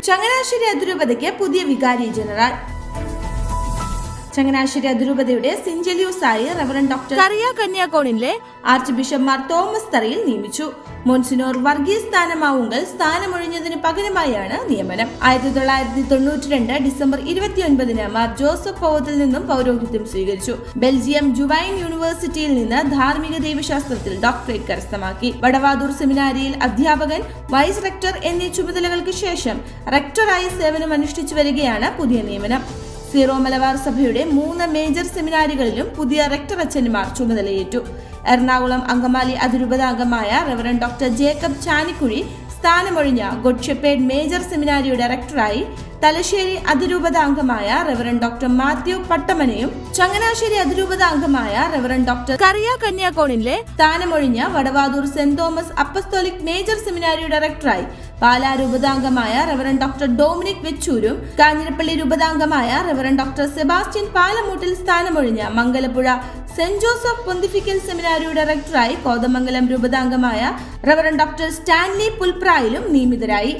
ചങ്ങനാശ്ശേരി അതിരൂപതയ്ക്ക് പുതിയ വികാരി ജനറൽ. ചങ്ങനാശ്ശേരി അതിരൂപതയുടെ സിഞ്ചലിയൂസായി reverend doctor Kuriya കന്യാകോണിലെ arch bishop Mar Thomas തറയിൽ നിയമിച്ചു. മോൺസിനോർ വർഗീസ് സ്ഥാനമാവുങ്കൽ സ്ഥാനമൊഴിഞ്ഞതിന് പകരമായാണ് നിയമനം. 1992 ഡിസംബർ 29 മാർ ജോസഫ് പൗത്തിൽ നിന്നും പൗരോഹിത്യം സ്വീകരിച്ചു. ബെൽജിയം ജുവൈൻ യൂണിവേഴ്സിറ്റിയിൽ നിന്ന് ധാർമ്മിക ദൈവശാസ്ത്രത്തിൽ ഡോക്ടറേറ്റ് കരസ്ഥമാക്കി. വടവാതൂർ സെമിനാരിയിൽ അധ്യാപകൻ, വൈസ് റെക്ടർ എന്നീ ചുമതലകൾക്ക് ശേഷം റെക്ടറായി സേവനം അനുഷ്ഠിച്ചു വരികയാണ് പുതിയ നിയമനം. സീറോ മലബാർ സഭയുടെ 3 മേജർ സെമിനാരികളിലും പുതിയ റെക്ടർ അച്ഛന്മാർ ചുമതലയേറ്റു. എറണാകുളം അങ്കമാലി അതിരൂപത അംഗമായ റവറന്റ് ഡോക്ടർ ജേക്കബ് ചാനിക്കുഴി സ്ഥാനമൊഴിഞ്ഞ ഗുഡ് ഷെപ്പേർഡ് മേജർ സെമിനാരിയുടെ റെക്ടറായി തലശ്ശേരി അതിരൂപത അംഗമായ റവറന്റ് ഡോക്ടർ മാത്യു പട്ടമനയും ചങ്ങനാശ്ശേരി അതിരൂപത അംഗമായ റവറന്റ് ഡോക്ടർ കറിയ കന്യാകോണിലെ സ്ഥാനമൊഴിഞ്ഞ Vadavathoor Saint Thomas apostolic major സെമിനാരിയുടെ റെക്ടറായി പാലാ രൂപതാംഗമായ റവറന്റ് ഡോക്ടർ ഡൊമിനിക് വെച്ചൂരും കാഞ്ഞിരപ്പള്ളി രൂപതാംഗമായ റവറന്റ് ഡോക്ടർ സെബാസ്റ്റ്യൻ പാലമൂട്ടിൽ സ്ഥാനമൊഴിഞ്ഞ മംഗലപ്പുഴ സെന്റ് ജോസഫ് പൊന്തിഫിക്കൽ സെമിനാരിയുടെ റെക്ടറായി കോതമംഗലം രൂപതാംഗമായ റവറന്റ് ഡോക്ടർ സ്റ്റാൻലി പുൽപ്രായിലും നിയമിതരായി.